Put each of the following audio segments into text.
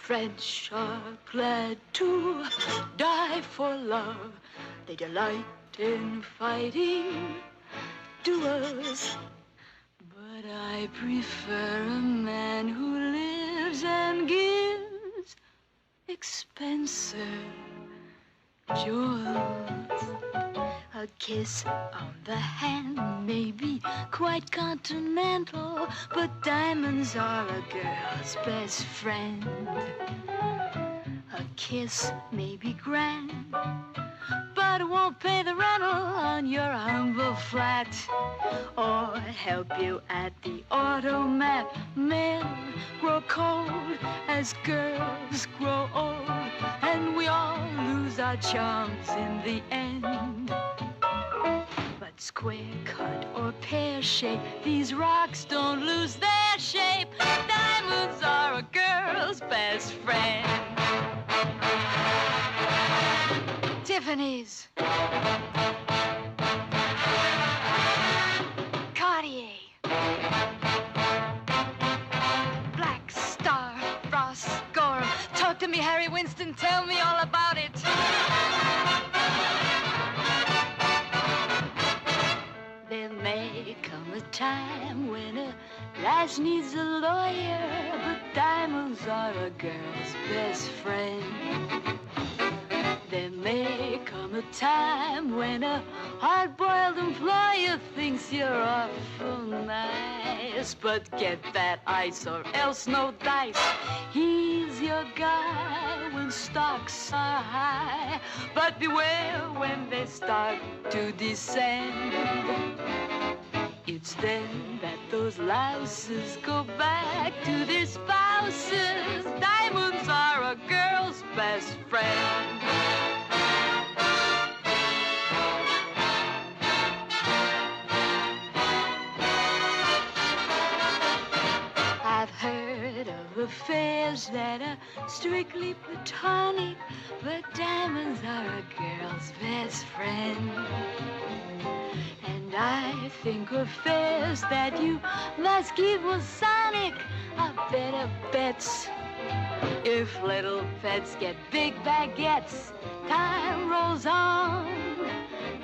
French are glad to die for love. They delight in fighting duels. But I prefer a man who lives and gives expensive jewels. A kiss on the hand may be quite continental, but diamonds are a girl's best friend. A kiss may be grand, but it won't pay the rental on your humble flat or help you at the automat. Men grow cold as girls grow old, and we all lose our charms in the end. But square cut or pear shape, these rocks don't lose their shape. Diamonds are a girl's best friend. Tiffany's, Cartier, Black Star, Ross Gorham. Talk to me, Harry Winston, tell me all about it. There may come a time when a lass needs a lawyer, but diamonds are a girl's best friend. There may come a time when a hard-boiled employer thinks you're awful nice, but get that ice or else no dice. He's your guy when stocks are high, but beware when they start to descend. It's then that those louses go back to their spouses. Diamonds are a girl's best friend. I've heard of affairs that are strictly platonic, but diamonds are a girl's best friend. And I think affairs that you must keep Masonic are better bets. If little pets get big baguettes, time rolls on,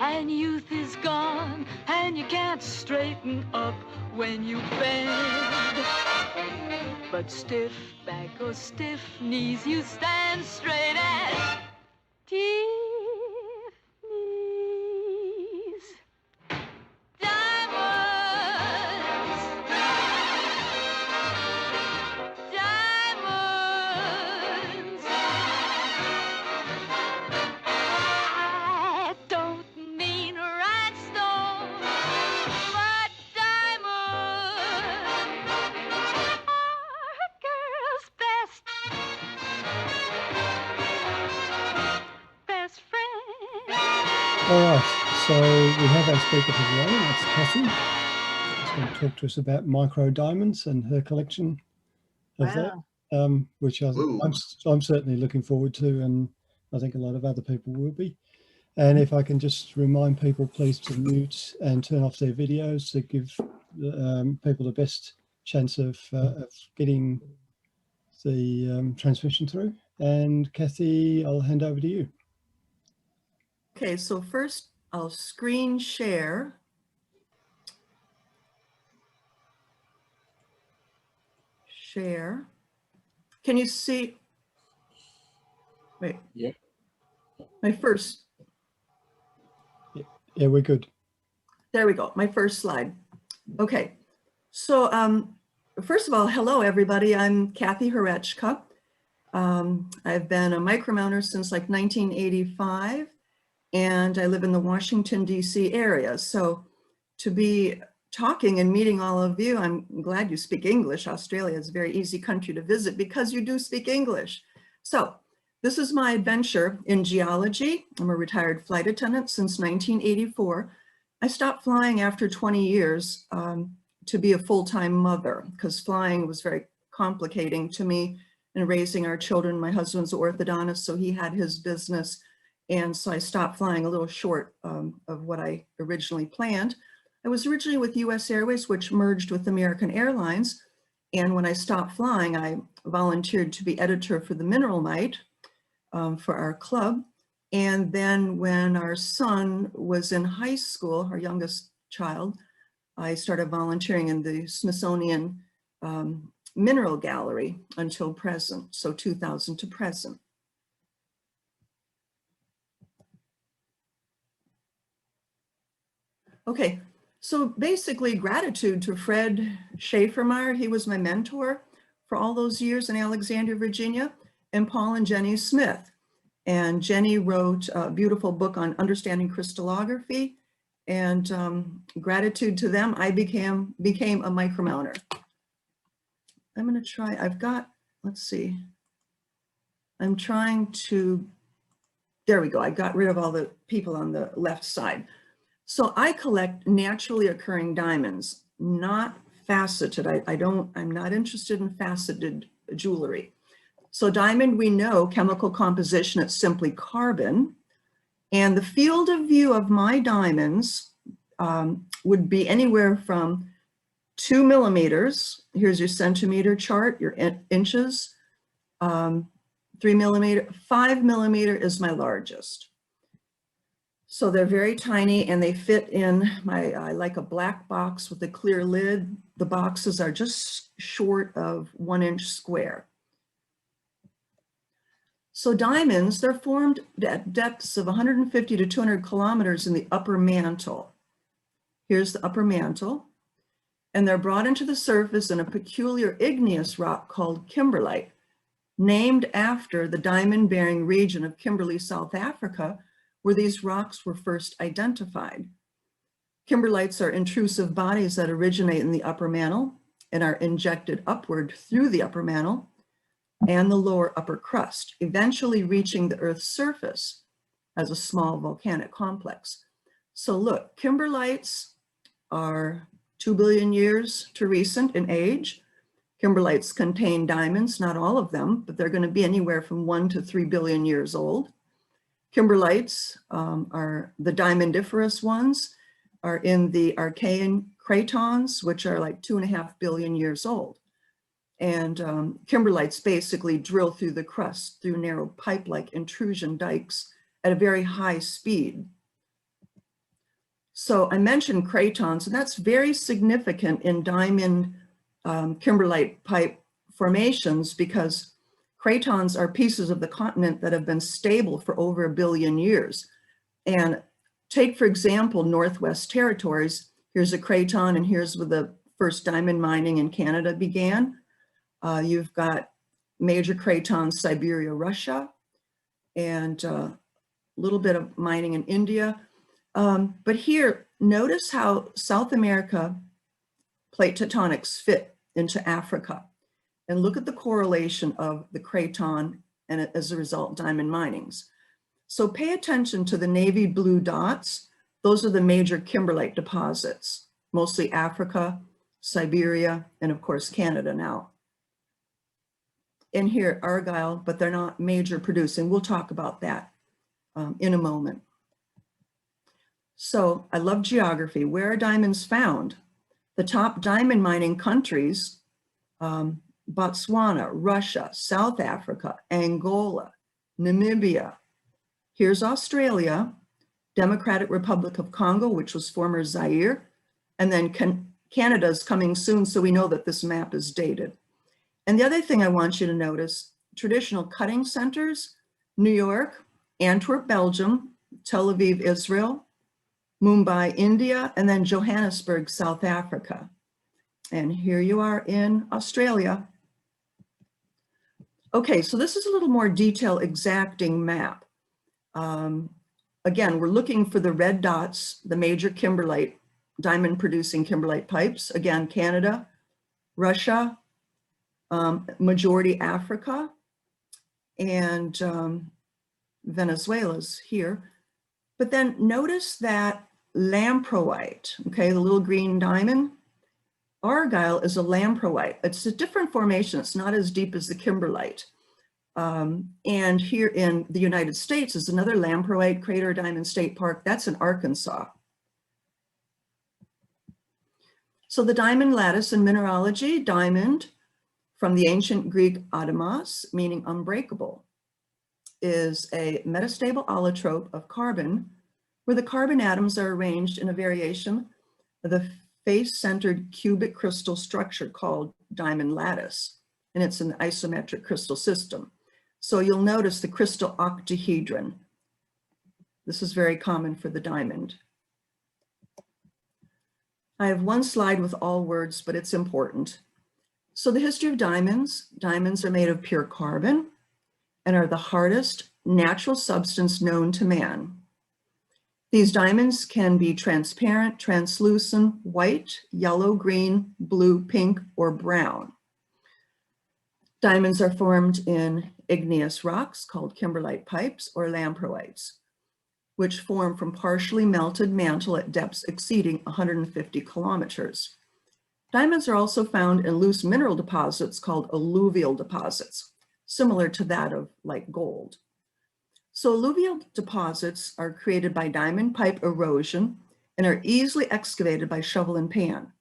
and youth is gone, and you can't straighten up when you bend. But stiff back or stiff knees, you stand straight as Tiffany's. Diamonds, diamonds. I don't mean rhinestones, but diamonds are a girl's best friend. All right, so we have our speaker for today. That's Kathy. She's going to talk to us about micro diamonds and her collection of that, which I'm certainly looking forward to, and I think a lot of other people will be. And if I can just remind people, please, to mute and turn off their videos to give people the best chance of getting the transmission through. And Kathy, I'll hand over to you. Okay, so first I'll screen share. Share. Can you see? Wait. Yeah. My first. Yeah, we're good. There we go. My first slide. Okay. So first of all, hello, everybody. I'm Kathy Hrechka. I've been a micromounter since like 1985, and I live in the Washington, D.C. area. So to be talking and meeting all of you, I'm glad you speak English. Australia is a very easy country to visit because you do speak English. So this is my adventure in geology. I'm a retired flight attendant since 1984. I stopped flying after 20 years to be a full-time mother because flying was very complicating to me in raising our children. My husband's an orthodontist, so he had his business. And so I stopped flying a little short of what I originally planned. I was originally with US Airways, which merged with American Airlines. And when I stopped flying, I volunteered to be editor for the Mineralite for our club. And then when our son was in high school, our youngest child, I started volunteering in the Smithsonian Mineral Gallery until present, so 2000 to present. Okay, so basically gratitude to Fred Schaefermeyer. He was my mentor for all those years in Alexandria, Virginia, and Paul and Jenny Smith. And Jenny wrote a beautiful book on understanding crystallography, and gratitude to them, I became a micromounter. I'm gonna try, I've got, let's see. I'm trying to, there we go. I got rid of all the people on the left side. So I collect naturally occurring diamonds, not faceted. I'm not interested in faceted jewelry. So diamond, we know chemical composition, it's simply carbon. And the field of view of my diamonds would be anywhere from 2 millimeters. Here's your centimeter chart, your inches, 3 millimeter, 5 millimeter is my largest. So they're very tiny and they fit in my, I like a black box with a clear lid. The boxes are just short of 1 inch square. So diamonds, they're formed at depths of 150 to 200 kilometers in the upper mantle. Here's the upper mantle. And they're brought into the surface in a peculiar igneous rock called kimberlite, named after the diamond-bearing region of Kimberley, South Africa, where these rocks were first identified. Kimberlites are intrusive bodies that originate in the upper mantle and are injected upward through the upper mantle and the lower upper crust, eventually reaching the Earth's surface as a small volcanic complex. So look, kimberlites are 2 billion years to recent in age. Kimberlites contain diamonds, not all of them, but they're going to be anywhere from 1 to 3 billion years old. Kimberlites are the diamondiferous ones, are in the Archean cratons, which are like 2.5 billion years old. And kimberlites basically drill through the crust through narrow pipe-like intrusion dikes at a very high speed. So I mentioned cratons, and that's very significant in diamond kimberlite pipe formations because cratons are pieces of the continent that have been stable for over 1 billion years. And take, for example, Northwest Territories. Here's a craton, and here's where the first diamond mining in Canada began. You've got major cratons, Siberia, Russia, and a little bit of mining in India. But here, notice how South America plate tectonics fit into Africa. And look at the correlation of the craton and as a result, diamond minings. So pay attention to the navy blue dots. Those are the major kimberlite deposits, mostly Africa, Siberia, and of course, Canada now. And here, Argyle, but they're not major producing. We'll talk about that in a moment. So I love geography. Where are diamonds found? The top diamond mining countries, Botswana, Russia, South Africa, Angola, Namibia. Here's Australia, Democratic Republic of Congo, which was former Zaire, and then Canada's coming soon, so we know that this map is dated. And the other thing I want you to notice, traditional cutting centers, New York, Antwerp, Belgium, Tel Aviv, Israel, Mumbai, India, and then Johannesburg, South Africa. And here you are in Australia. Okay, so this is a little more detail exacting map. Again, we're looking for the red dots, the major kimberlite, diamond producing kimberlite pipes. Again, Canada, Russia, majority Africa, and Venezuela's here. But then notice that lamproite, okay, the little green diamond. Argyle is a lamproite. It's a different formation. It's not as deep as the kimberlite. And here in the United States is another lamproite, Crater Diamond State Park. That's in Arkansas. So the diamond lattice in mineralogy, diamond from the ancient Greek atomos, meaning unbreakable, is a metastable allotrope of carbon, where the carbon atoms are arranged in a variation of the face-centered cubic crystal structure called diamond lattice, and it's an isometric crystal system. So you'll notice the crystal octahedron. This is very common for the diamond. I have one slide with all words, but it's important. So the history of diamonds. Diamonds are made of pure carbon and are the hardest natural substance known to man. These diamonds can be transparent, translucent, white, yellow, green, blue, pink, or brown. Diamonds are formed in igneous rocks called kimberlite pipes or lamproites, which form from partially melted mantle at depths exceeding 150 kilometers. Diamonds are also found in loose mineral deposits called alluvial deposits, similar to that of like gold. So alluvial deposits are created by diamond pipe erosion and are easily excavated by shovel and pan.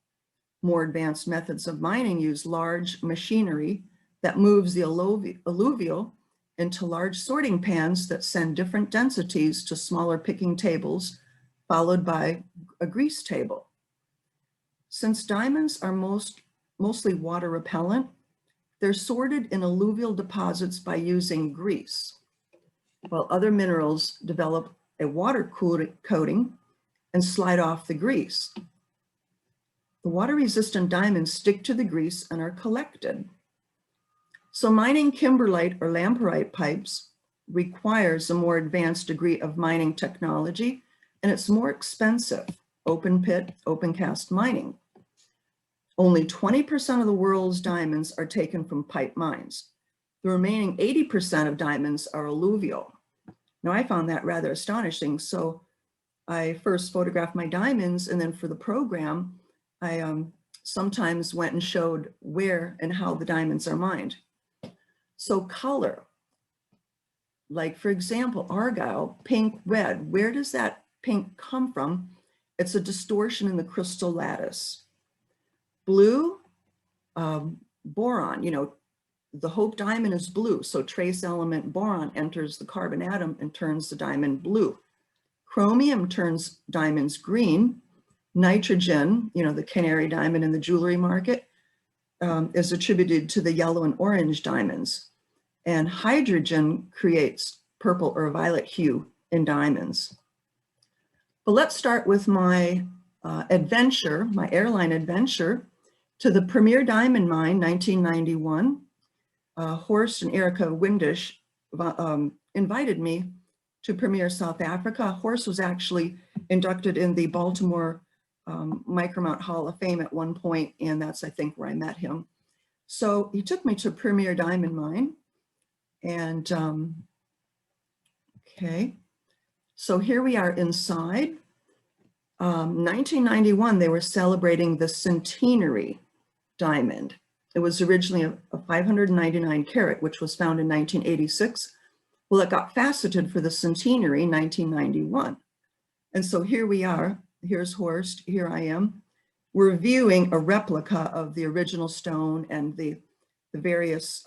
More advanced methods of mining use large machinery that moves the alluvial into large sorting pans that send different densities to smaller picking tables, followed by a grease table. Since diamonds are mostly water repellent, they're sorted in alluvial deposits by using grease, while other minerals develop a water coating and slide off the grease. The water-resistant diamonds stick to the grease and are collected. So mining kimberlite or lamproite pipes requires a more advanced degree of mining technology, and it's more expensive, open pit, open cast mining. Only 20% of the world's diamonds are taken from pipe mines. The remaining 80% of diamonds are alluvial. Now, I found that rather astonishing. So I first photographed my diamonds, and then for the program, I sometimes went and showed where and how the diamonds are mined. So color, like for example, Argyle, pink, red, where does that pink come from? It's a distortion in the crystal lattice. Blue, boron, you know, the Hope diamond is blue, so trace element boron enters the carbon atom and turns the diamond blue. Chromium turns diamonds green. Nitrogen, you know, the canary diamond in the jewelry market, is attributed to the yellow and orange diamonds. And hydrogen creates purple or violet hue in diamonds. But let's start with my adventure, my airline adventure to the Premier Diamond Mine, 1991. Horst and Hrechka Windisch invited me to Premier South Africa. Horst was actually inducted in the Baltimore Micromount Hall of Fame at one point, and that's, I think, where I met him. So he took me to Premier Diamond Mine, and okay, so here we are inside. 1991, they were celebrating the centenary diamond. It was originally a 599 carat, which was found in 1986. Well, it got faceted for the centenary in 1991. And so here we are. Here's Horst, here I am. We're viewing a replica of the original stone and the various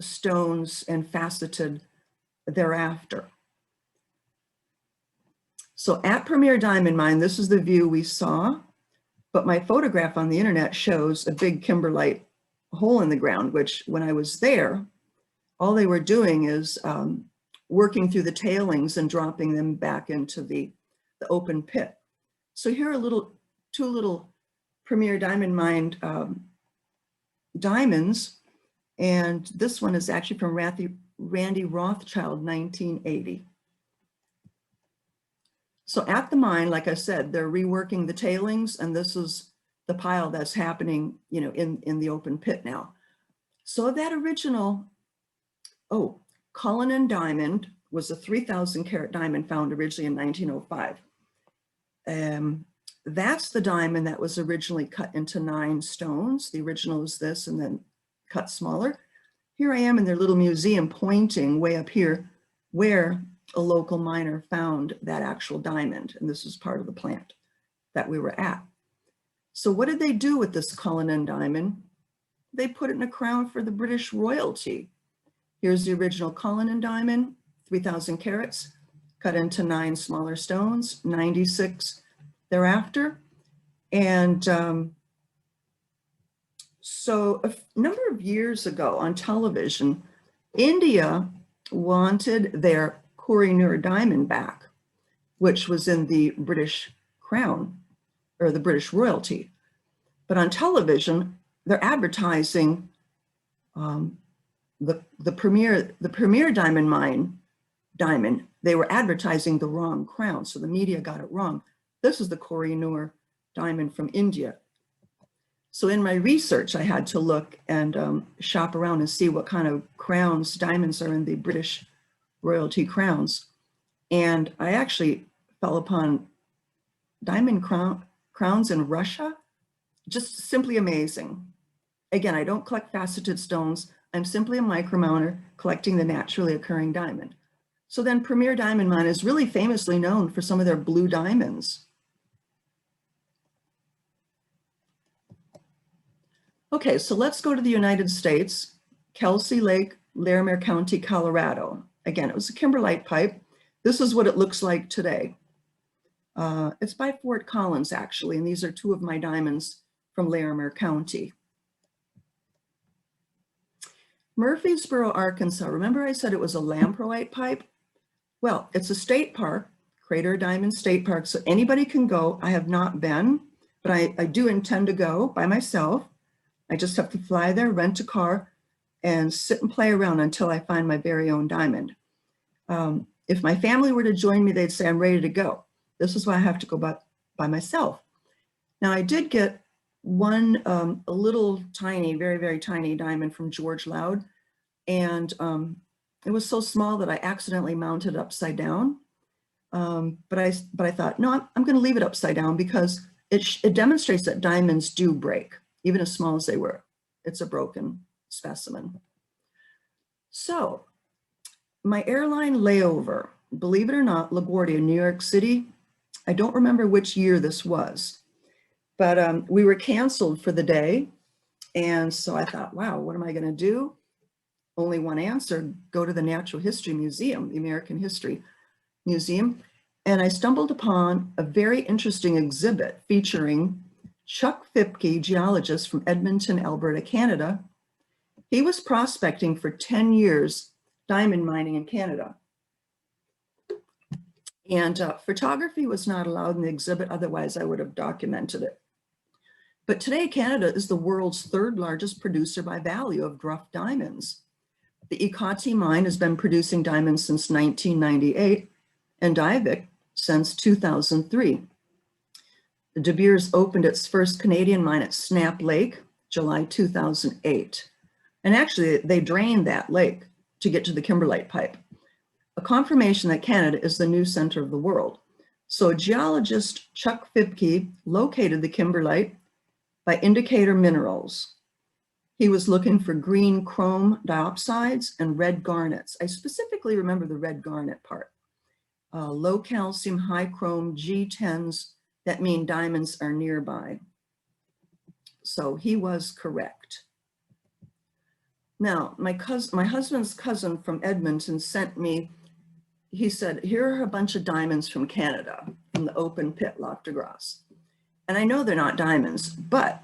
stones and faceted thereafter. So at Premier Diamond Mine, this is the view we saw, but my photograph on the internet shows a big kimberlite hole in the ground, which when I was there, all they were doing is working through the tailings and dropping them back into the open pit. So here are two little Premier Diamond Mine diamonds, and this one is actually from Randy Rothschild, 1980. So at the mine, like I said, they're reworking the tailings, and this is the pile that's happening, you know, in the open pit now. So that original, Cullinan diamond was a 3,000 carat diamond found originally in 1905. That's the diamond that was originally cut into 9 stones. The original is this, and then cut smaller. Here I am in their little museum pointing way up here where a local miner found that actual diamond. And this is part of the plant that we were at. So what did they do with this Cullinan diamond? they put it in a crown for the British royalty. Here's the original Cullinan diamond, 3,000 carats, cut into 9 smaller stones, 96 thereafter. And so a number of years ago on television, India wanted their Kohinoor diamond back, which was in the British crown or the British royalty. But on television, they're advertising the premier diamond. They were advertising the wrong crown, so the media got it wrong. This is the Kohinoor diamond from India. So in my research, I had to look and shop around and see what kind of crowns, diamonds are in the British royalty crowns. And I actually fell upon diamond crowns in Russia. Just simply amazing. Again, I don't collect faceted stones. I'm simply a micromounter collecting the naturally occurring diamond. So then Premier Diamond Mine is really famously known for some of their blue diamonds. Okay, so let's go to the United States, Kelsey Lake, Larimer County, Colorado. Again, it was a kimberlite pipe. This is what it looks like today. It's by Fort Collins, actually, and these are 2 of my diamonds from Larimer County. Murfreesboro, Arkansas. Remember I said it was a lamproite pipe? Well, it's a state park, Crater Diamond State Park, so anybody can go. I have not been, but I do intend to go by myself. I just have to fly there, rent a car, and sit and play around until I find my very own diamond. If my family were to join me, they'd say I'm ready to go. This is why I have to go by myself. Now, I did get one, a little tiny, very, very tiny diamond from George Loud. And it was so small that I accidentally mounted it upside down. But I thought, no, I'm going to leave it upside down because it demonstrates that diamonds do break, even as small as they were. It's a broken specimen. So my airline layover, believe it or not, LaGuardia, New York City. I don't remember which year this was, but we were canceled for the day. And so I thought, wow, what am I going to do? Only one answer, go to the Natural History Museum, the American History Museum. And I stumbled upon a very interesting exhibit featuring Chuck Fipke, geologist from Edmonton, Alberta, Canada. He was prospecting for 10 years, diamond mining in Canada. And photography was not allowed in the exhibit, otherwise I would have documented it. But today, Canada is the world's 3rd largest producer by value of rough diamonds. The Hrechka mine has been producing diamonds since 1998 and Diavik since 2003. De Beers opened its first Canadian mine at Snap Lake, July 2008. And actually, they drained that lake to get to the kimberlite pipe, a confirmation that Canada is the new center of the world. So geologist Chuck Fipke located the kimberlite by indicator minerals. He was looking for green chrome diopsides and red garnets. I specifically remember the red garnet part. Low calcium, high chrome G10s that mean diamonds are nearby. So he was correct. Now, my husband's cousin from Edmonton sent me, he said, here are a bunch of diamonds from Canada, from the open pit Lac de Grasse. And I know they're not diamonds, but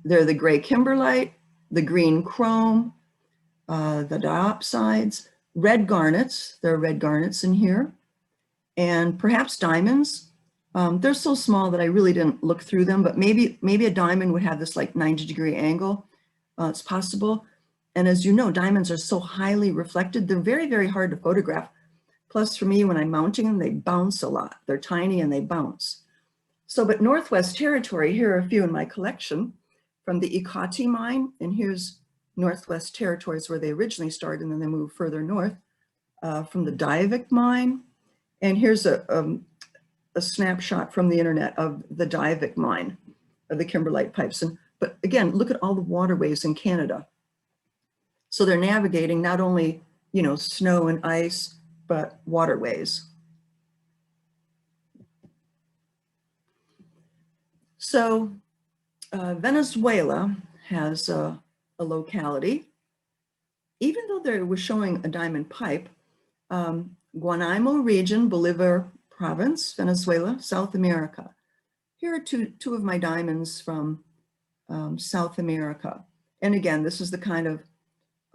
they're the gray kimberlite, the green chrome, the diopsides, red garnets. There are red garnets in here, and perhaps diamonds. They're so small that I really didn't look through them, but maybe a diamond would have this like 90-degree angle. It's possible. And as you know, diamonds are so highly reflected. They're very, very hard to photograph. Plus for me, when I'm mounting them, they bounce a lot. They're tiny and they bounce. So, but Northwest Territory, here are a few in my collection from the Hrechka mine. And here's Northwest Territories where they originally started, and then they moved further north, from the Diavik mine. And here's a snapshot from the internet of the Diavik mine, of the kimberlite pipes. But again, look at all the waterways in Canada. So they're navigating not only, you know, snow and ice, but waterways. So Venezuela has a locality. Even though there was showing a diamond pipe, Guanaimo region, Bolivar province, Venezuela, South America. Here are two of my diamonds from South America. And again, this is the kind of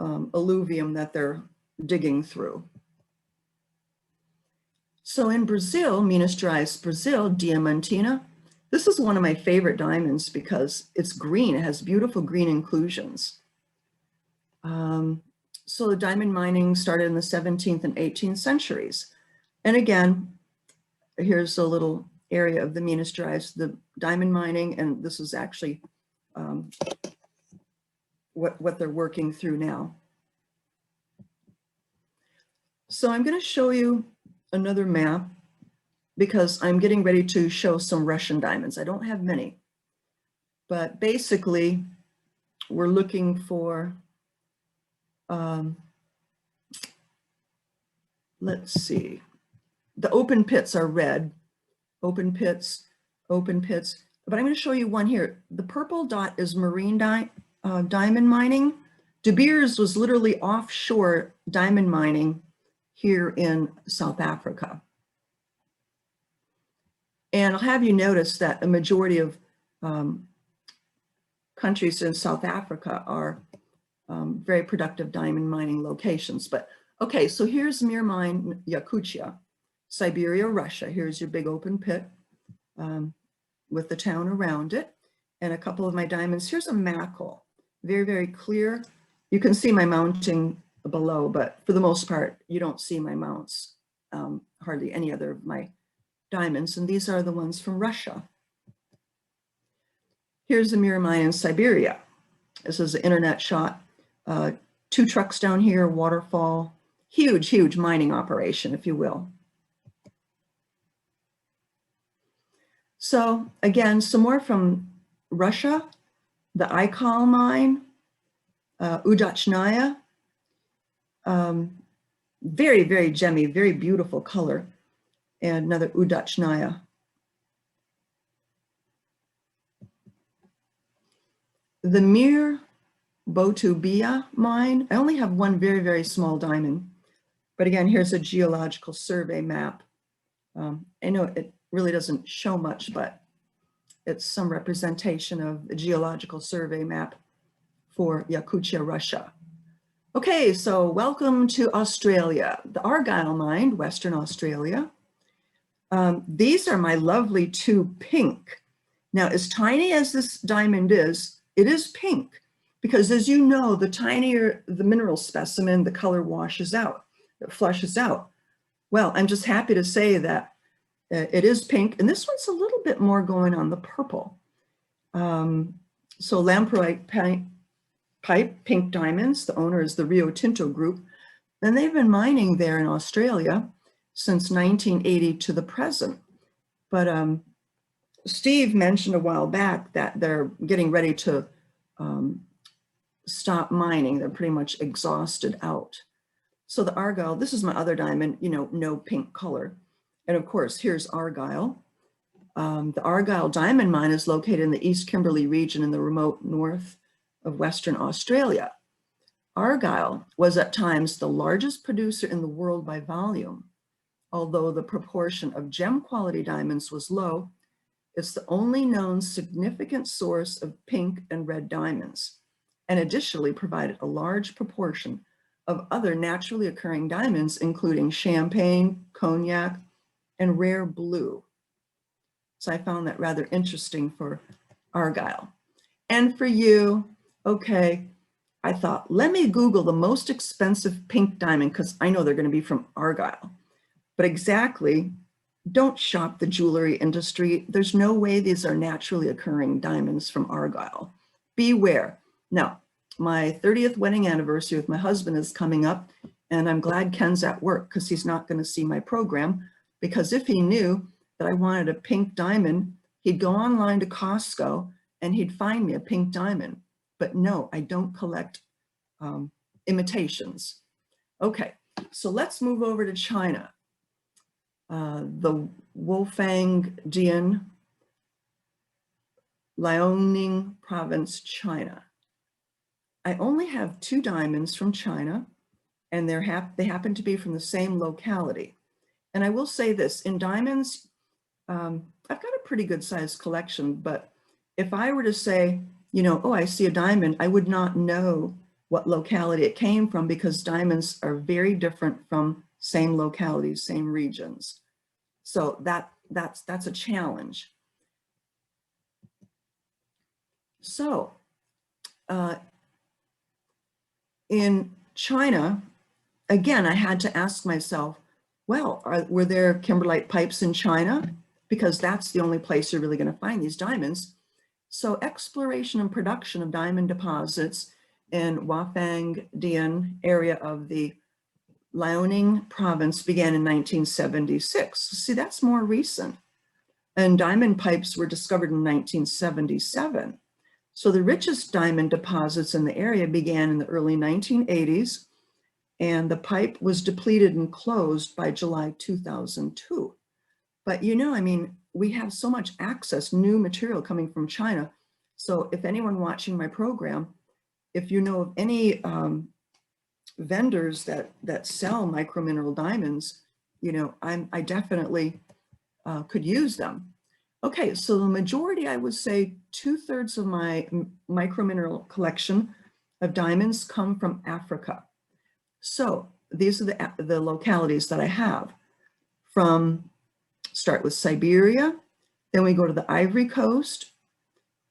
alluvium that they're digging through. So in Brazil, Minas Gerais, Brazil, Diamantina, this is one of my favorite diamonds because it's green. It has beautiful green inclusions. So the diamond mining started in the 17th and 18th centuries. And again, here's a little area of the Minas Gerais, the diamond mining, and this is actually what they're working through now. So I'm going to show you another map because I'm getting ready to show some Russian diamonds. I don't have many, but basically we're looking for, let's see, the open pits are red, open pits, but I'm going to show you one here. The purple dot is marine diamond mining. De Beers was literally offshore diamond mining here in South Africa. And I'll have you notice that a majority of countries in South Africa are very productive diamond mining locations. But okay, so here's Mir Mine, Yakutia, Siberia, Russia. Here's your big open pit with the town around it and a couple of my diamonds. Here's a mackerel, very, very clear. You can see my mounting below, but for the most part, you don't see my mounts, hardly any other of my diamonds. And these are the ones from Russia. Here's a mirror mine in Siberia. This is an internet shot. 2 trucks down here, waterfall, huge, huge mining operation, if you will. So again, some more from Russia, the Ikal mine, Udachnaya, very, very gemmy, very beautiful color, and another Udachnaya. The Mir Botubia mine, I only have one very, very small diamond, but again, here's a geological survey map. I know it really doesn't show much, but it's some representation of the geological survey map for Yakutia, Russia. Okay, so welcome to Australia, the Argyle mine, Western Australia. These are my lovely 2 pink. Now, as tiny as this diamond is, it is pink because, as you know, the tinier the mineral specimen, the color washes out, it flushes out. Well, I'm just happy to say that it is pink, and this one's a little bit more going on the purple. So lamproite pipe, pink diamonds, the owner is the Rio Tinto Group, and they've been mining there in Australia since 1980 to the present. But Steve mentioned a while back that they're getting ready to stop mining. They're pretty much exhausted out. So the Argyle, this is my other diamond, you know, no pink color. And of course, here's Argyle. The Argyle diamond mine is located in the East Kimberley region in the remote north of Western Australia. Argyle was at times the largest producer in the world by volume. Although the proportion of gem quality diamonds was low, it's the only known significant source of pink and red diamonds, and additionally provided a large proportion of other naturally occurring diamonds, including champagne, cognac, and rare blue. So I found that rather interesting for Argyle. And for you, okay, I thought, let me Google the most expensive pink diamond because I know they're going to be from Argyle. But exactly, don't shop the jewelry industry. There's no way these are naturally occurring diamonds from Argyle. Beware. Now, my 30th wedding anniversary with my husband is coming up, and I'm glad Ken's at work because he's not going to see my program, because if he knew that I wanted a pink diamond, he'd go online to Costco and he'd find me a pink diamond. But no, I don't collect imitations. Okay, so let's move over to China. The Wolfang Dian, Liaoning Province, China. I only have 2 diamonds from China, and they happen to be from the same locality. And I will say this, in diamonds, I've got a pretty good sized collection, but if I were to say, you know, oh, I see a diamond, I would not know what locality it came from, because diamonds are very different from same localities, same regions. So that's a challenge. So in China, again, I had to ask myself, well, were there kimberlite pipes in China? Because that's the only place you're really going to find these diamonds. So exploration and production of diamond deposits in Huafang Dian area of the Liaoning province began in 1976. See, that's more recent. And diamond pipes were discovered in 1977. So the richest diamond deposits in the area began in the early 1980s, and the pipe was depleted and closed by July 2002. But you know, I mean, we have so much access, new material coming from China. So if anyone watching my program, if you know of any vendors that sell micromineral diamonds, you know, I definitely could use them. Okay, so the majority, I would say 2/3 of my micromineral collection of diamonds come from Africa. So these are the localities that I have. Start with Siberia, then we go to the Ivory Coast,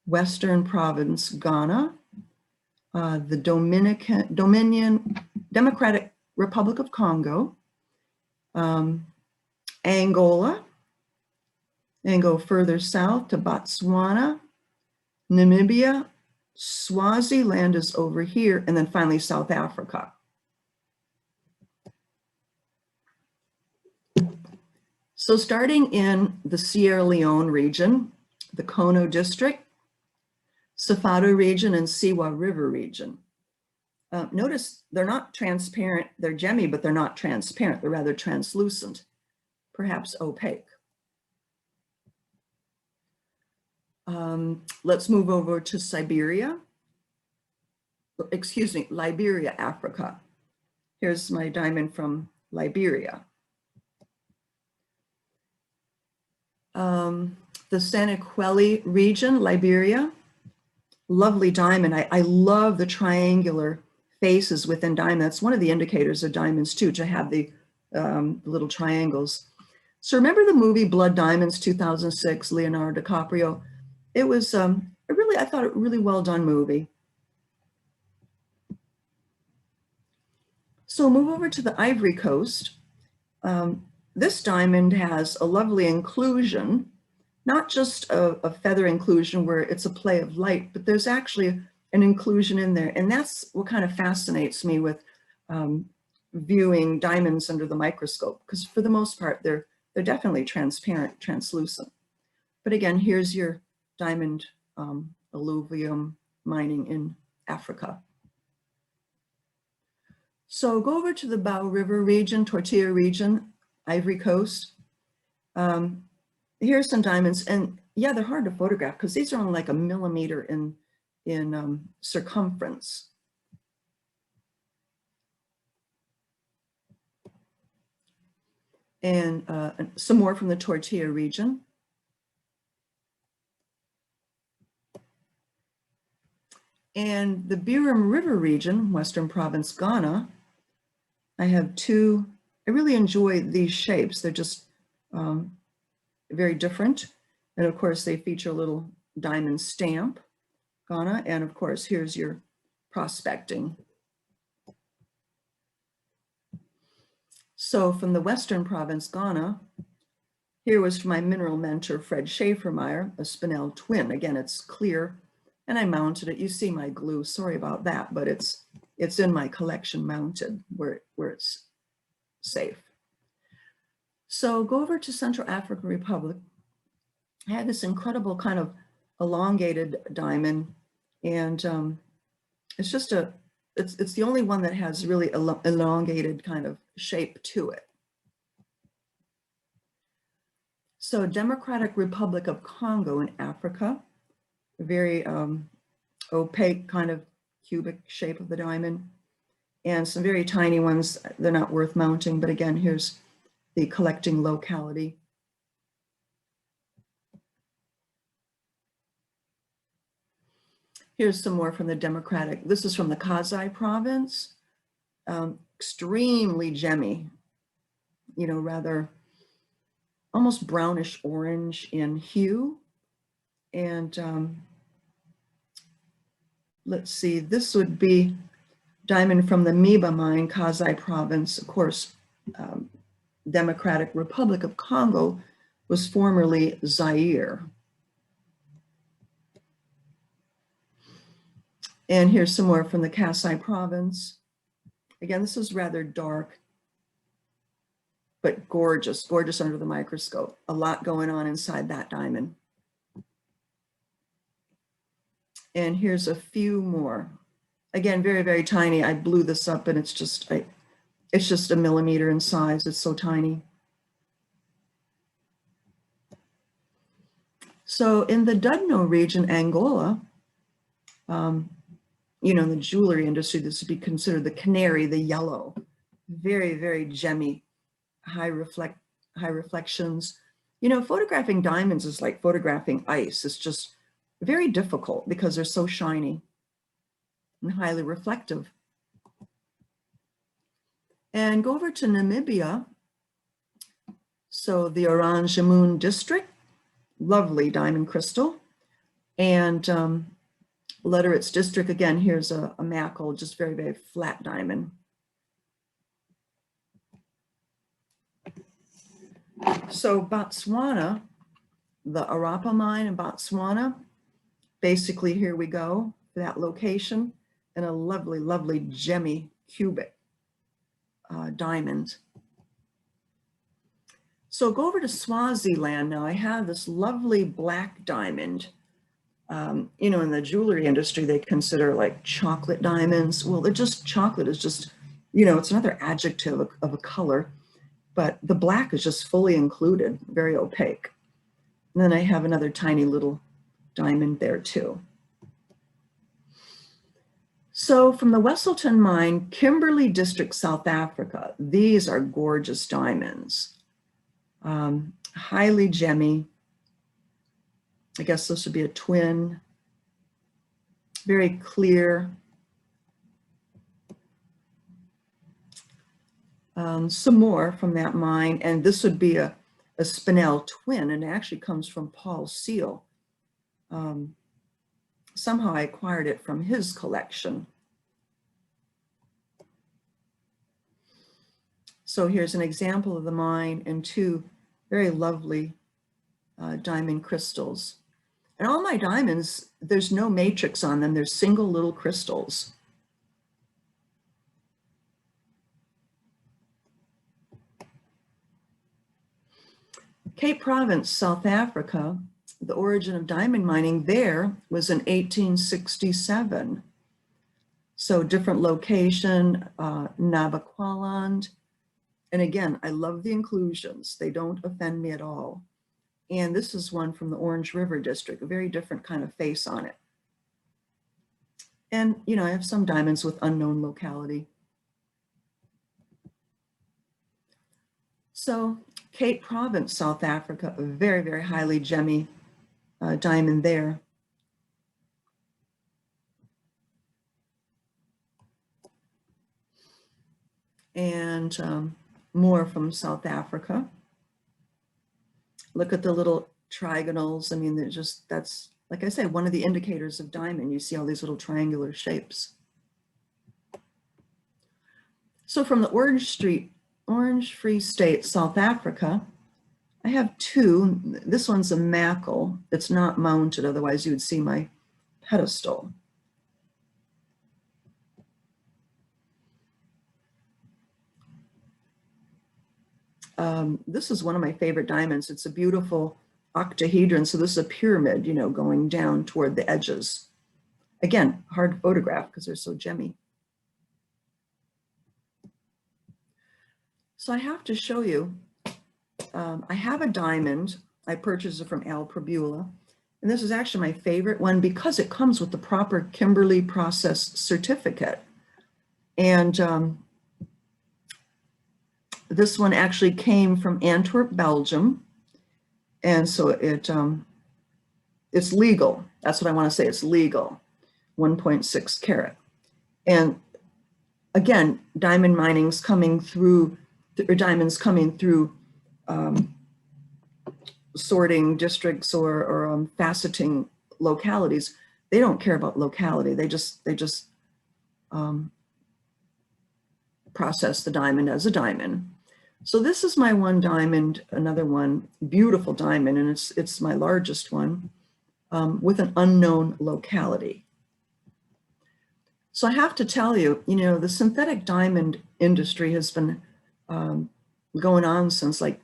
Western Province, Ghana, the Democratic Republic of Congo, Angola, and go further south to Botswana, Namibia, Swaziland is over here, and then finally South Africa. So starting in the Sierra Leone region, the Kono district, Safado region, and Siwa River region. Notice they're not transparent, they're gemmy, but they're not transparent, they're rather translucent, perhaps opaque. Let's move over to Siberia. Excuse me, Liberia, Africa. Here's my diamond from Liberia. The Saniquelli region, Liberia. Lovely diamond. I love the triangular faces within diamond. That's one of the indicators of diamonds too, to have the little triangles. So remember the movie Blood Diamonds, 2006, Leonardo DiCaprio? It was I thought a really well done movie. So move over to the Ivory Coast. This diamond has a lovely inclusion, not just a feather inclusion where it's a play of light, but there's actually an inclusion in there. And that's what kind of fascinates me with viewing diamonds under the microscope, because for the most part, they're definitely transparent, translucent. But again, here's your diamond alluvium mining in Africa. So go over to the Bow River region, Tortilla region, Ivory Coast. Here's some diamonds, and yeah, they're hard to photograph because these are only like 1 millimeter in circumference. And some more from the Tortilla region. And the Biram River region, Western Province, Ghana, I have 2. I really enjoy these shapes. They're just very different. And of course, they feature a little diamond stamp, Ghana. And of course, here's your prospecting. So from the Western Province, Ghana, here was from my mineral mentor, Fred Schaefermeyer, a Spinel twin. Again, it's clear, and I mounted it. You see my glue, sorry about that, but it's in my collection mounted where it's safe. So go over to Central African Republic. I had this incredible kind of elongated diamond, and it's just it's the only one that has really elongated kind of shape to it. So Democratic Republic of Congo in Africa, very opaque kind of cubic shape of the diamond. And some very tiny ones, they're not worth mounting, but again, here's the collecting locality. Here's some more from the Democratic. This is from the Kasai province. Extremely gemmy, you know, rather almost brownish orange in hue. And let's see, this would be diamond from the Miba mine, Kasai province. Of course, Democratic Republic of Congo was formerly Zaire. And here's some more from the Kasai province. Again, this is rather dark, but gorgeous, gorgeous under the microscope. A lot going on inside that diamond. And here's a few more. Again, very, very tiny. I blew this up and it's just a millimeter in size. It's so tiny. So in the Dudno region, Angola, you know, in the jewelry industry, this would be considered the canary, the yellow. Very, very gemmy, high reflections. You know, photographing diamonds is like photographing ice. It's just very difficult because they're so shiny and highly reflective. And go over to Namibia. So the Oranjemund district, lovely diamond crystal. And Lutteritz district, again, here's a Mackel, just very, very flat diamond. So Botswana, the Arapa mine in Botswana, basically here we go, that location, and a lovely, lovely gemmy cubic diamond. So go over to Swaziland now. I have this lovely black diamond. You know, in the jewelry industry, they consider like chocolate diamonds. Well, they're just, chocolate is just, you know, it's another adjective of a color, but the black is just fully included, very opaque. And then I have another tiny little diamond there too. So from the Wesselton mine, Kimberley District, South Africa, these are gorgeous diamonds. Highly gemmy. I guess this would be a twin. Very clear. Some more from that mine, and this would be a Spinel twin, and it actually comes from Paul Seal. Somehow I acquired it from his collection. So here's an example of the mine and two very lovely diamond crystals. And all my diamonds, there's no matrix on them. They're single little crystals. Cape Province, South Africa, the origin of diamond mining there was in 1867. So different location, Nabakwaland. And again, I love the inclusions. They don't offend me at all. And this is one from the Orange River District, a very different kind of face on it. And, you know, I have some diamonds with unknown locality. So Cape Province, South Africa, a very, very highly gemmy diamond there. And more from South Africa. Look at the little trigonals. I mean, they're just, that's, like I said, one of the indicators of diamond. You see all these little triangular shapes. So from the Orange Free State, South Africa, I have two. This one's a Mackel. It's not mounted, otherwise you would see my pedestal. This is one of my favorite diamonds. It's a beautiful octahedron. So this is a pyramid, you know, going down toward the edges. Again, hard to photograph because they're so gemmy. So I have to show you, I have a diamond. I purchased it from Al Prabula, And this is actually my favorite one because it comes with the proper Kimberley process certificate. And this one actually came from Antwerp, Belgium. And so it's legal. That's what I want to say. It's legal, 1.6 carat. And again, diamond mining's coming through, or diamonds coming through sorting districts or faceting localities. They don't care about locality. They just process the diamond as a diamond. So this is my one diamond, another one, beautiful diamond, and it's my largest one, with an unknown locality. So I have to tell you, you know, the synthetic diamond industry has been going on since like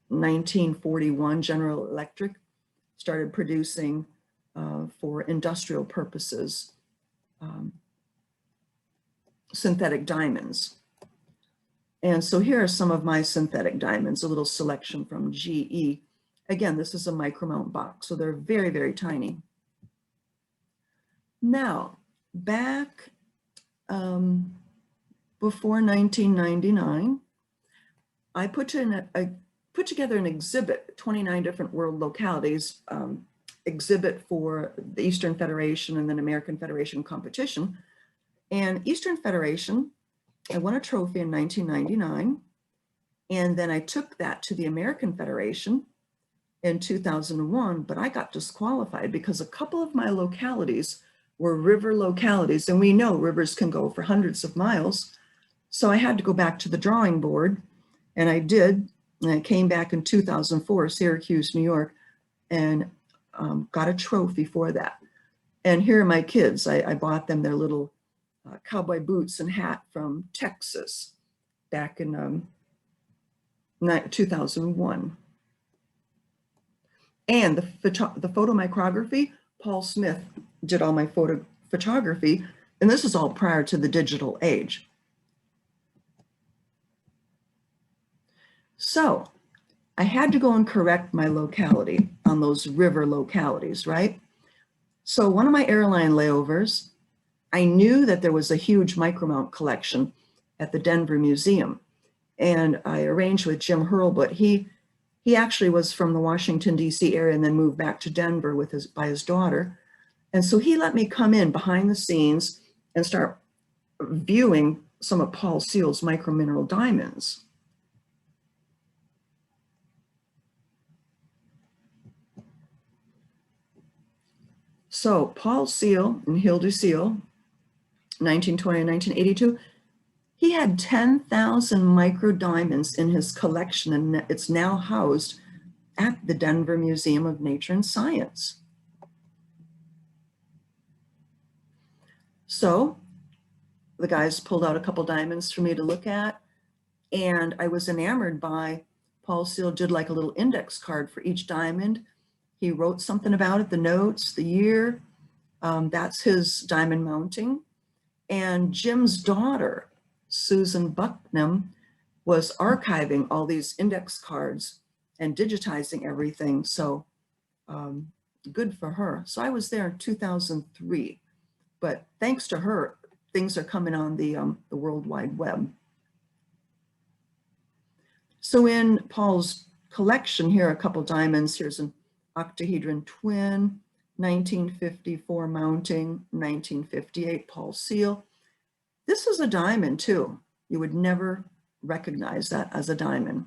1941. General Electric started producing for industrial purposes synthetic diamonds. And so here are some of my synthetic diamonds, a little selection from GE. Again, this is a Micromount box, so they're very, very tiny. Now, back before 1999, I put together an exhibit, 29 different world localities, exhibit for the Eastern Federation and then American Federation competition. And Eastern Federation, I won a trophy in 1999. And then I took that to the American Federation in 2001, but I got disqualified because a couple of my localities were river localities, and we know rivers can go for hundreds of miles. So I had to go back to the drawing board, and I did. And I came back in 2004, Syracuse, New York, and got a trophy for that. And here are my kids. I bought them their little cowboy boots and hat from Texas back in 2001. And the photomicrography, Paul Smith did all my photography, and this is all prior to the digital age. So I had to go and correct my locality on those river localities, right? So one of my airline layovers, I knew that there was a huge Micromount collection at the Denver Museum. And I arranged with Jim Hurlbut. He actually was from the Washington, D.C. area and then moved back to Denver by his daughter. And so he let me come in behind the scenes and start viewing some of Paul Seal's micromineral diamonds. So Paul Seal and Hilda Seal, 1920 and 1982, he had 10,000 micro diamonds in his collection, and it's now housed at the Denver Museum of Nature and Science. So the guys pulled out a couple diamonds for me to look at, and I was enamored by Paul Seal. Did like a little index card for each diamond. He wrote something about it, the notes, the year. That's his diamond mounting. And Jim's daughter, Susan Bucknam, was archiving all these index cards and digitizing everything. So good for her. So I was there in 2003, but thanks to her, things are coming on the World Wide Web. So in Paul's collection here, a couple diamonds. Here's an octahedron twin, 1954 mounting, 1958 Paul Seal. This is a diamond too. You would never recognize that as a diamond.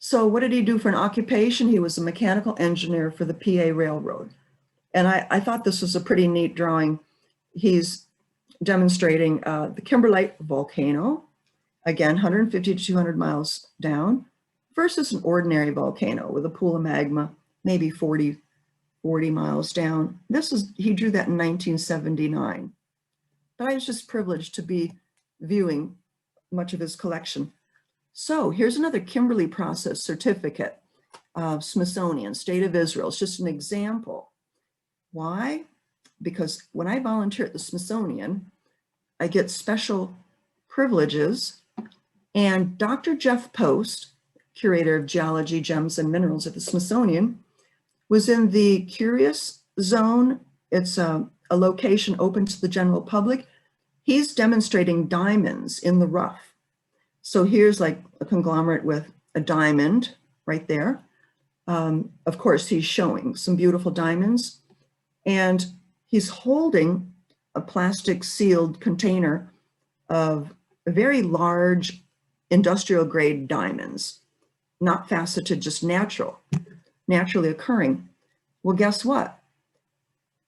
So what did he do for an occupation? He was a mechanical engineer for the PA Railroad. And I thought this was a pretty neat drawing. He's demonstrating the Kimberlite volcano, again, 150 to 200 miles down, versus an ordinary volcano with a pool of magma, maybe 40 miles down. He drew that in 1979. But I was just privileged to be viewing much of his collection. So here's another Kimberley process certificate of Smithsonian, State of Israel. It's just an example. Why? Because when I volunteer at the Smithsonian, I get special privileges, and Dr. Jeff Post curator of geology, gems, and minerals at the Smithsonian, was in the Curious Zone. It's a location open to the general public. He's demonstrating diamonds in the rough. So here's like a conglomerate with a diamond right there. Of course, he's showing some beautiful diamonds, and he's holding a plastic sealed container of very large industrial grade diamonds, not faceted, just naturally occurring. Well, guess what?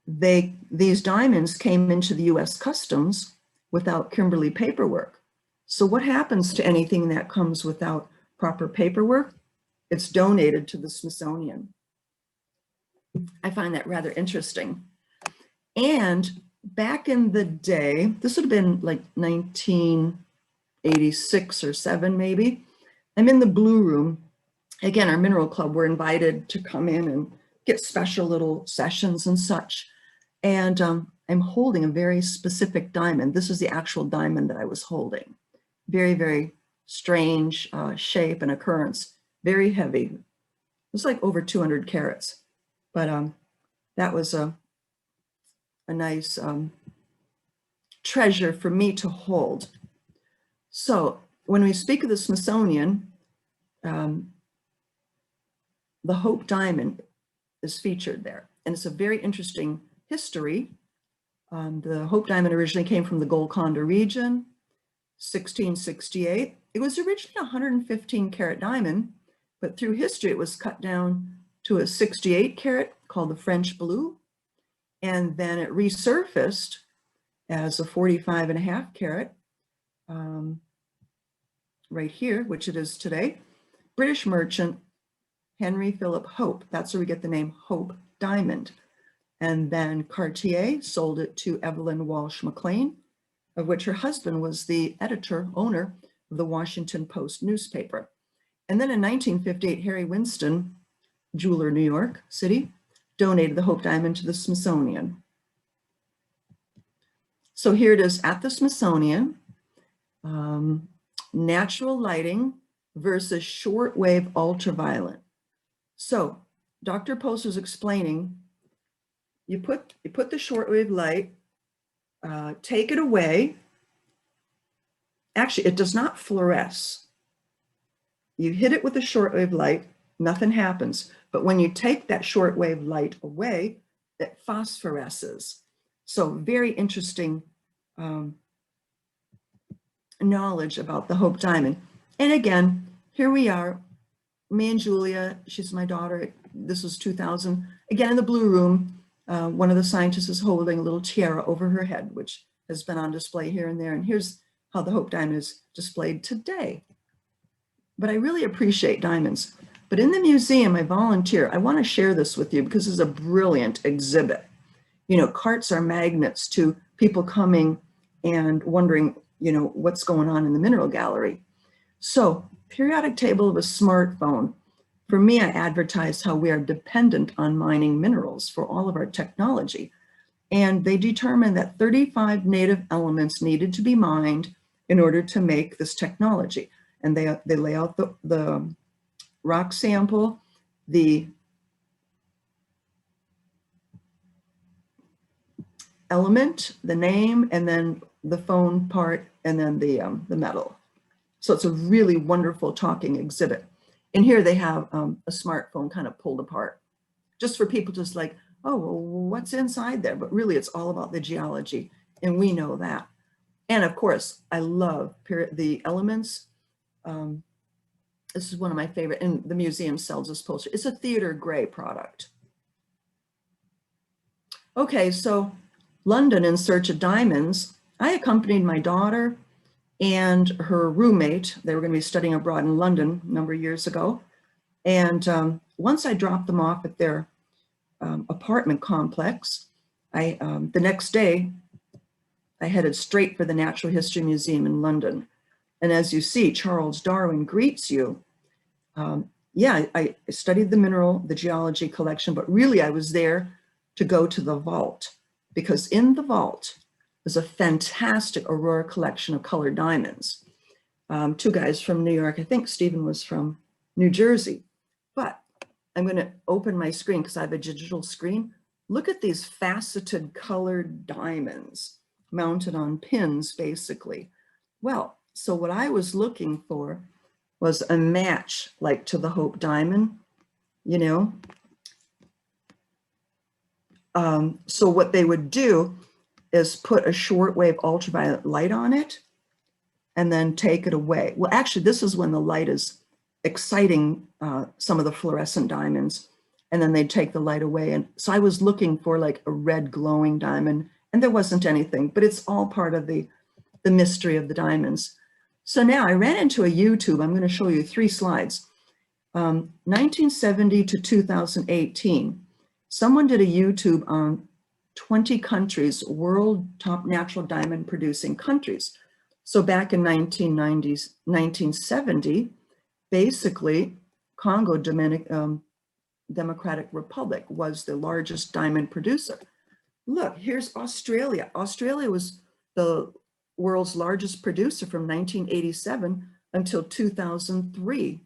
These diamonds came into the US Customs without Kimberley paperwork. So what happens to anything that comes without proper paperwork? It's donated to the Smithsonian. I find that rather interesting. And back in the day, this would have been like 1986 or 7 maybe, I'm in the Blue Room. Again, our mineral club, we're invited to come in and get special little sessions and such. And I'm holding a very specific diamond. This is the actual diamond that I was holding. Very, very strange shape and occurrence, very heavy. It was like over 200 carats, but that was a nice treasure for me to hold. So when we speak of the Smithsonian, the Hope Diamond is featured there. And it's a very interesting history. The Hope Diamond originally came from the Golconda region, 1668. It was originally a 115 carat diamond, but through history, it was cut down to a 68 carat called the French Blue. And then it resurfaced as a 45.5 carat right here, which it is today. British merchant Henry Philip Hope. That's where we get the name Hope Diamond. And then Cartier sold it to Evelyn Walsh McLean, of which her husband was the owner of the Washington Post newspaper. And then in 1958, Harry Winston, jeweler, New York City, donated the Hope Diamond to the Smithsonian. So here it is at the Smithsonian, natural lighting versus shortwave ultraviolet. So Dr. Post was explaining, you put the shortwave light, take it away. Actually, it does not fluoresce. You hit it with a shortwave light, nothing happens. But when you take that shortwave light away, it phosphoresces. So very interesting knowledge about the Hope Diamond. And again, here we are, me and Julia, she's my daughter. This was 2000. Again, in the Blue Room, one of the scientists is holding a little tiara over her head, which has been on display here and there. And here's how the Hope Diamond is displayed today. But I really appreciate diamonds. But in the museum, I volunteer. I want to share this with you because it's a brilliant exhibit. You know, carts are magnets to people coming and wondering, you know, what's going on in the mineral gallery. So, periodic table of a smartphone. For me, I advertised how we are dependent on mining minerals for all of our technology. And they determined that 35 native elements needed to be mined in order to make this technology. And they lay out the rock sample, the element, the name, and then the phone part, and then the metal. So it's a really wonderful talking exhibit. And here they have a smartphone kind of pulled apart, just for people just like, oh, well, what's inside there? But really, it's all about the geology, and we know that. And of course, I love the elements. This is one of my favorite, and the museum sells this poster. It's a theater gray product. Okay, so London in search of diamonds. I accompanied my daughter and her roommate. They were going to be studying abroad in London a number of years ago. And once I dropped them off at their apartment complex, the next day, I headed straight for the Natural History Museum in London. And as you see, Charles Darwin greets you. Yeah, I studied the geology collection, but really I was there to go to the vault, because in the vault is a fantastic Aurora collection of colored diamonds. Two guys from New York, I think Stephen was from New Jersey. But I'm going to open my screen because I have a digital screen. Look at these faceted colored diamonds mounted on pins, basically. Well, so what I was looking for was a match like to the Hope Diamond, you know. So what they would do is put a shortwave ultraviolet light on it and then take it away. Well, actually, this is when the light is exciting some of the fluorescent diamonds, and then they'd take the light away. And so I was looking for like a red glowing diamond, and there wasn't anything, but it's all part of the mystery of the diamonds. So now I ran into a YouTube. I'm going to show you 3 slides. 1970 to 2018, someone did a YouTube on 20 countries, world top natural diamond producing countries. So back in 1970, basically Congo Democratic Republic was the largest diamond producer. Look, here's Australia. Australia was the world's largest producer from 1987 until 2003.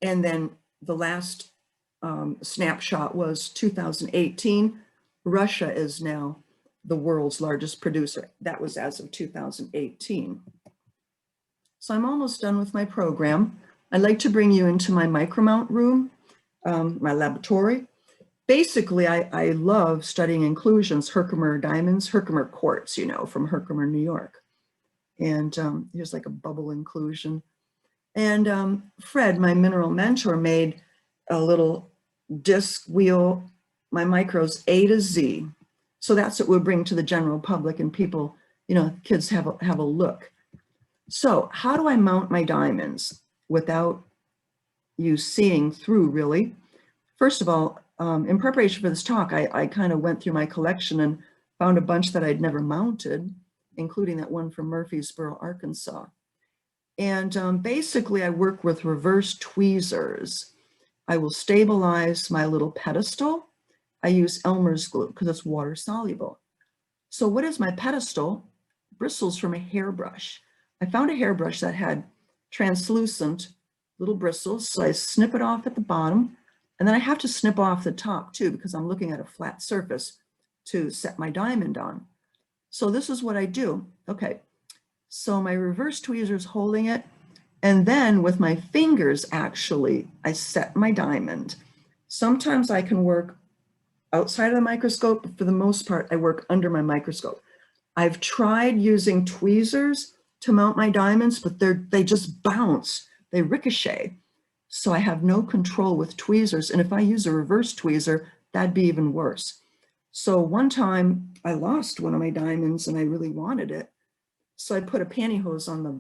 And then the last snapshot was 2018. Russia is now the world's largest producer. That was as of 2018. So I'm almost done with my program. I'd like to bring you into my Micromount room, my laboratory. Basically, I love studying inclusions, Herkimer diamonds, Herkimer quartz, you know, from Herkimer, New York. And here's like a bubble inclusion. And Fred, my mineral mentor, made a little disc wheel, my micros A to Z. So that's what we'll bring to the general public and people, you know, kids have a look. So how do I mount my diamonds without you seeing through, really? First of all, in preparation for this talk, I kind of went through my collection and found a bunch that I'd never mounted, including that one from Murfreesboro, Arkansas. And basically I work with reverse tweezers. I will stabilize my little pedestal. I use Elmer's glue because it's water soluble. So what is my pedestal? Bristles from a hairbrush. I found a hairbrush that had translucent little bristles. So I snip it off at the bottom, and then I have to snip off the top too, because I'm looking at a flat surface to set my diamond on. So this is what I do. Okay, so my reverse tweezer's holding it, and then with my fingers, actually, I set my diamond. Sometimes I can work outside of the microscope, but for the most part, I work under my microscope. I've tried using tweezers to mount my diamonds, but they just bounce, they ricochet. So I have no control with tweezers. And if I use a reverse tweezer, that'd be even worse. So one time I lost one of my diamonds and I really wanted it. So I put a pantyhose on the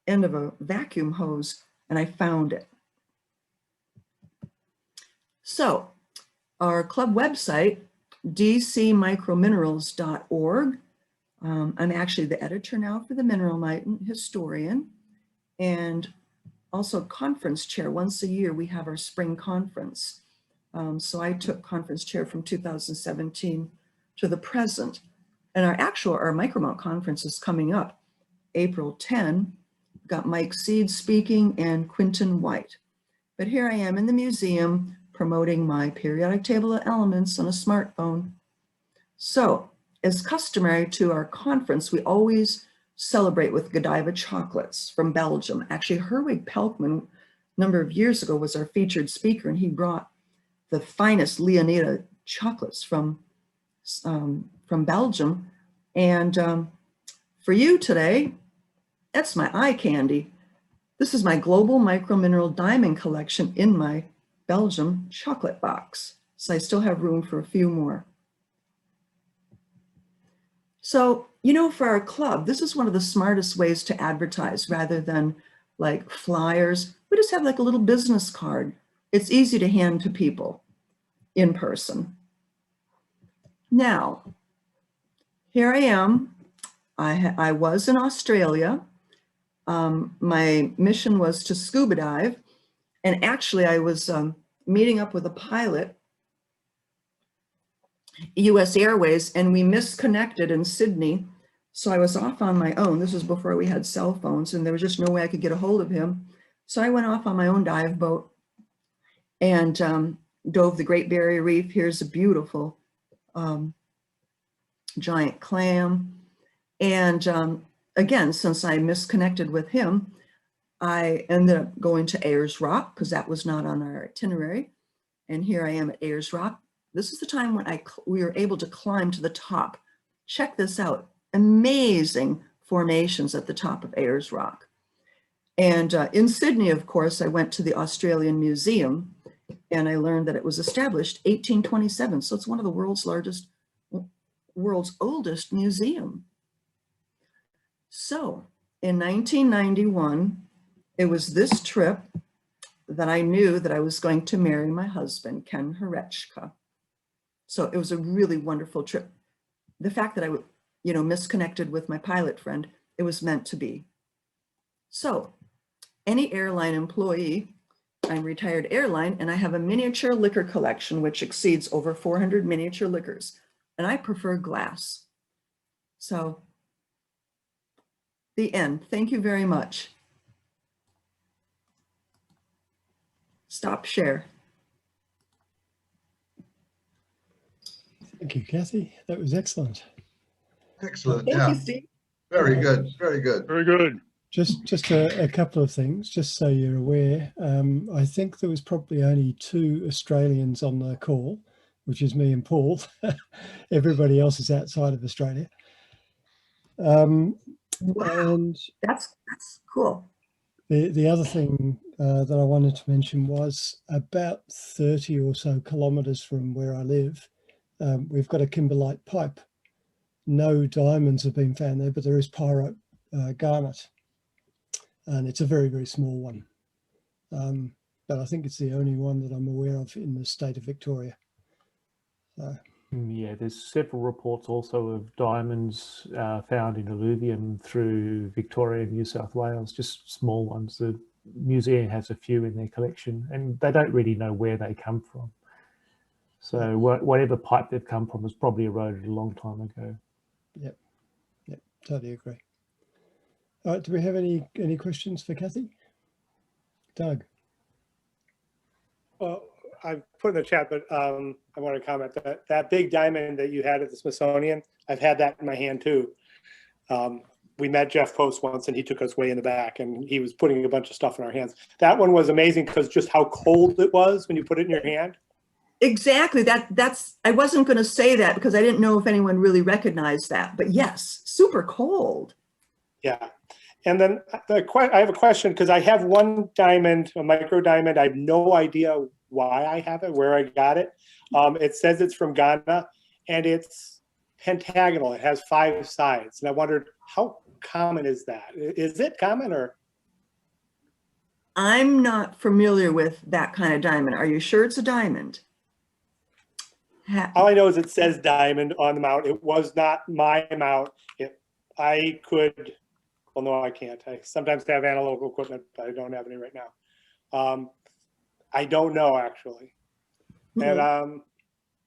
end of a vacuum hose and I found it. So our club website, dcmicrominerals.org. I'm actually the editor now for the Mineral Historian, and also conference chair. Once a year, we have our spring conference. So I took conference chair from 2017 to the present. And our Micromount conference is coming up April 10. We've got Mike Seed speaking and Quinton White. But here I am in the museum promoting my periodic table of elements on a smartphone. So, as customary to our conference, we always celebrate with Godiva chocolates from Belgium. Actually, Herwig Pelkman, a number of years ago, was our featured speaker, and he brought the finest Leonida chocolates from Belgium. And for you today, that's my eye candy. This is my global micromineral diamond collection in my Belgium chocolate box. So I still have room for a few more. So, you know, for our club, this is one of the smartest ways to advertise rather than like flyers. We just have like a little business card. It's easy to hand to people in person. Now, here I am. I was in Australia. My mission was to scuba dive. And actually, I was meeting up with a pilot, US Airways, and we misconnected in Sydney. So I was off on my own. This was before we had cell phones, and there was just no way I could get a hold of him. So I went off on my own dive boat and dove the Great Barrier Reef. Here's a beautiful giant clam. And again, since I misconnected with him, I ended up going to Ayers Rock because that was not on our itinerary. And here I am at Ayers Rock. This is the time when we were able to climb to the top. Check this out. Amazing formations at the top of Ayers Rock. And in Sydney, of course, I went to the Australian Museum and I learned that it was established 1827. So it's one of the world's oldest museum. So in 1991, it was this trip that I knew that I was going to marry my husband, Ken Hrechka. So it was a really wonderful trip. The fact that I, misconnected with my pilot friend, it was meant to be. So any airline employee, I'm retired airline, and I have a miniature liquor collection, which exceeds over 400 miniature liquors, and I prefer glass. So the end. Thank you very much. Stop share. Thank you, Kathy. That was excellent. Excellent. Thank you, Steve. Very good. Very good. Very good. Just a couple of things, just so you're aware. I think there was probably only 2 Australians on the call, which is me and Paul. Everybody else is outside of Australia. Wow, and that's cool. The other thing that I wanted to mention was about 30 or so kilometres from where I live, we've got a kimberlite pipe. No diamonds have been found there, but there is pyrite garnet. And it's a very, very small one. But I think it's the only one that I'm aware of in the state of Victoria. Yeah, there's several reports also of diamonds found in alluvium through Victoria and New South Wales, just small ones. The museum has a few in their collection and they don't really know where they come from. So whatever pipe they've come from was probably eroded a long time ago. Yep, totally agree. All right, do we have any questions for Kathy? Doug? Well, I put in the chat, but I want to comment that big diamond that you had at the Smithsonian, I've had that in my hand too. We met Jeff Post once and he took us way in the back and he was putting a bunch of stuff in our hands. That one was amazing because just how cold it was when you put it in your hand. Exactly. That's I wasn't going to say that because I didn't know if anyone really recognized that, but yes, super cold. Yeah. And then I have a question because I have one diamond, a micro diamond. I have no idea why I have it, where I got it. It says it's from Ghana and it's pentagonal. It has 5 sides. And I wondered, how common is that? Is it common or? I'm not familiar with that kind of diamond. Are you sure it's a diamond? All I know is it says diamond on the mount. It was not my mount. I could, well, no, I can't. I sometimes have analog equipment, but I don't have any right now. I don't know actually. And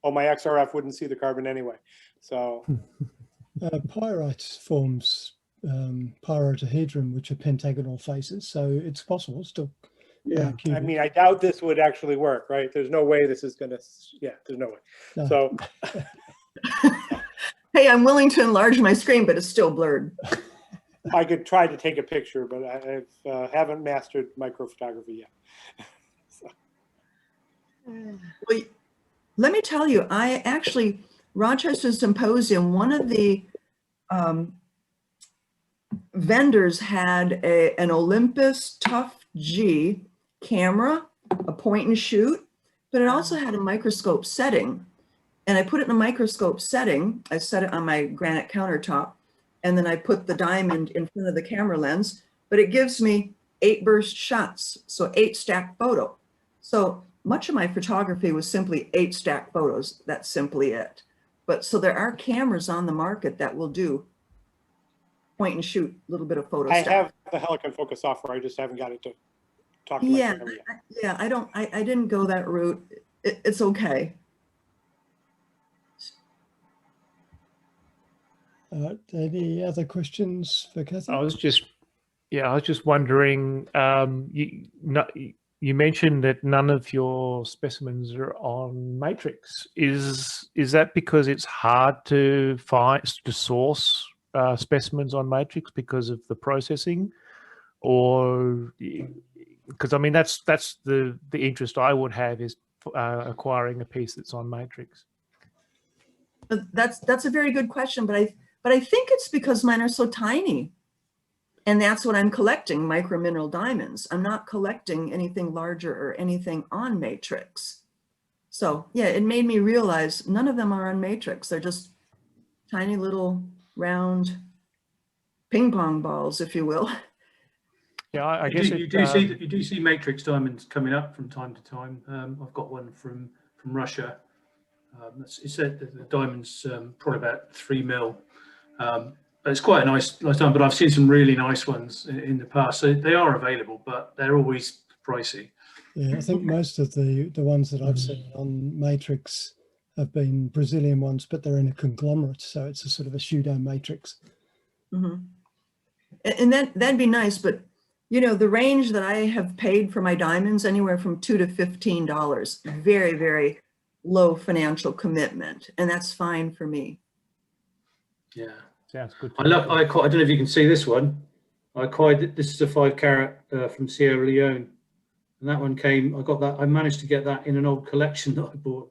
my XRF wouldn't see the carbon anyway. So Pyrite forms pyritohedron, which are pentagonal faces. So it's possible still. Yeah, I mean, I doubt this would actually work, right? There's no way this is going to, there's no way. No. So. Hey, I'm willing to enlarge my screen, but it's still blurred. I could try to take a picture, but I haven't mastered microphotography yet. So. Well, let me tell you, I actually, Rochester Symposium, one of the vendors had an Olympus Tough G camera, a point and shoot, but it also had a microscope setting. And I put it in a microscope setting. I set it on my granite countertop, and then I put the diamond in front of the camera lens, but it gives me 8 burst shots, so 8 stacked photo. So much of my photography was simply 8 stacked photos. That's simply it. But so there are cameras on the market that will do point and shoot, a little bit of photo. I have the Helicon focus software. I just haven't got it to talk to my camera yet. I didn't go that route. It's okay. Any other questions for Kathy? I was just Yeah, I was just wondering, you mentioned that none of your specimens are on matrix. Is that because it's hard to source specimens on matrix because of the processing, or because I mean that's the interest I would have is acquiring a piece that's on matrix. That's a very good question, but I think it's because mine are so tiny. And that's what I'm collecting, micromineral diamonds. I'm not collecting anything larger or anything on matrix. So yeah, it made me realize none of them are on matrix. They're just tiny little round ping pong balls, if you will. Yeah, I guess you do see matrix diamonds coming up from time to time. I've got one from Russia. It said that the diamond's probably about 3 mil. It's quite a nice diamond, but I've seen some really nice ones in the past. So they are available, but they're always pricey. Yeah, I think most of the ones that I've seen on matrix have been Brazilian ones, but they're in a conglomerate, so it's a sort of a pseudo matrix. Mm-hmm. And that'd be nice, but you know, the range that I have paid for my diamonds, anywhere from $2 to $15, very, very low financial commitment, and that's fine for me. Yeah, sounds good. I don't know if you can see this one. I acquired this is a 5 carat from Sierra Leone, and that one came. I managed to get that in an old collection that I bought.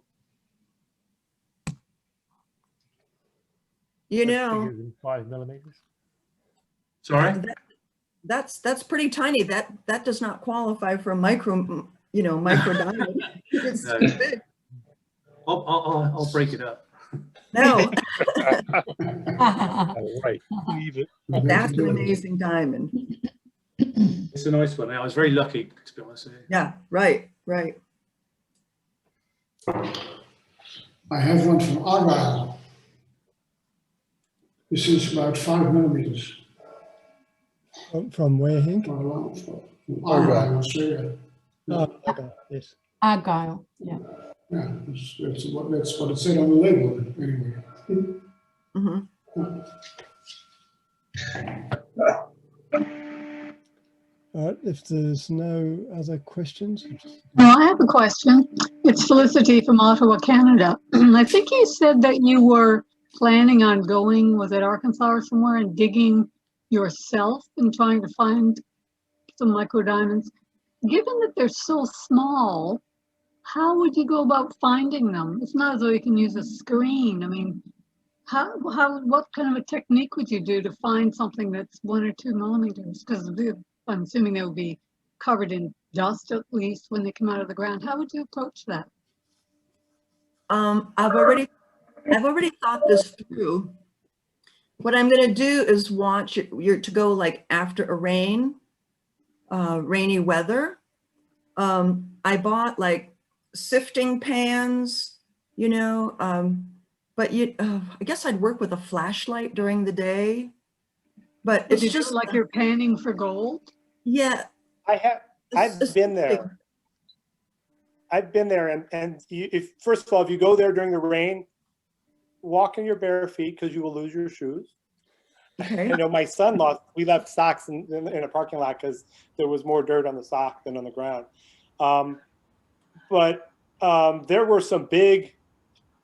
You know, 5 millimeters. Sorry. That's pretty tiny. That does not qualify for a micro diamond. It's No. too big. I'll break it up. No. Right, leave it. That's an amazing diamond. It's a nice one. I was very lucky, to be honest with you. Yeah, right. I have one from Argyle. This is about 5 millimeters. From where, Hank? From Argyle, Australia. Oh, okay, yes. Argyle, yeah. Yeah, that's what it said on the label anyway. Mm-hmm. All right, if there's no other questions. No, I have a question. It's Felicity from Ottawa, Canada. I think you said that you were planning on going, was it Arkansas or somewhere, and digging yourself and trying to find some micro diamonds. Given that they're so small, how would you go about finding them? It's not as though you can use a screen. I mean, what kind of a technique would you do to find something that's 1 or 2 millimeters? Because I'm assuming they would be covered in dust at least when they come out of the ground. How would you approach that? I've already thought this through. What I'm going to do is watch to go like after a rainy weather. I bought like sifting pans, but I guess I'd work with a flashlight during the day. But it's just like you're panning for gold. Yeah, I've been there. I've been there, and first of all, if you go there during the rain, walk in your bare feet because you will lose your shoes. Okay. My son we left socks in a parking lot because there was more dirt on the sock than on the ground. But there were some big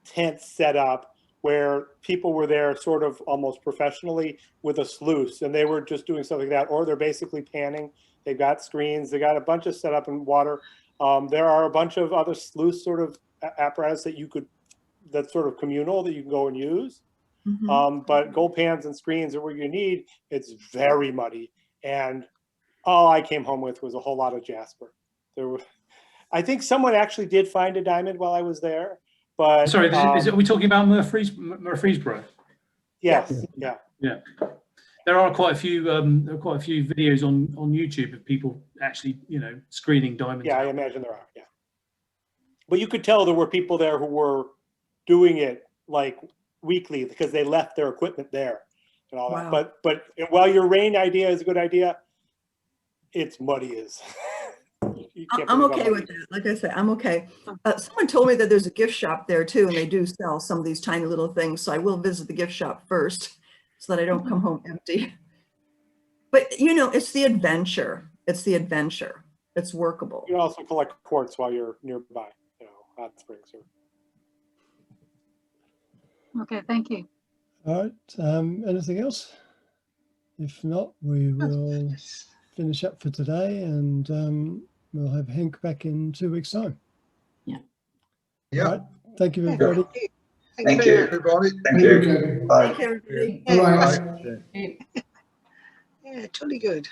tents set up where people were there sort of almost professionally with a sluice, and they were just doing something like that, or they're basically panning. They've got screens, they got a bunch of set up in water. There are a bunch of other sluice sort of apparatus that's sort of communal that you can go and use. Mm-hmm. But gold pans and screens are where you need. It's very muddy, and all I came home with was a whole lot of jasper. I think someone actually did find a diamond while I was there, but sorry, are we talking about Murfreesboro? Yes, yeah. There are quite a few videos on YouTube of people actually, screening diamonds. Yeah, I imagine there are. Yeah, but you could tell there were people there who were doing it like weekly because they left their equipment there and all that. But while your rain idea is a good idea, it's muddy as. I'm okay with that. Like I said, I'm okay. Someone told me that there's a gift shop there too, and they do sell some of these tiny little things. So I will visit the gift shop first so that I don't come home empty. But you know, it's the adventure. It's the adventure. It's workable. You can also collect quartz while you're nearby, you know, hot springs. Okay, thank you. All right. Anything else? If not, we will finish up for today, and we'll have Henk back in 2 weeks' time. Yeah. Yeah. All right. Thank you, everybody. Thank you. Everybody. Thank you. you. Bye. Thank you, everybody. Bye-bye. Yeah, totally good.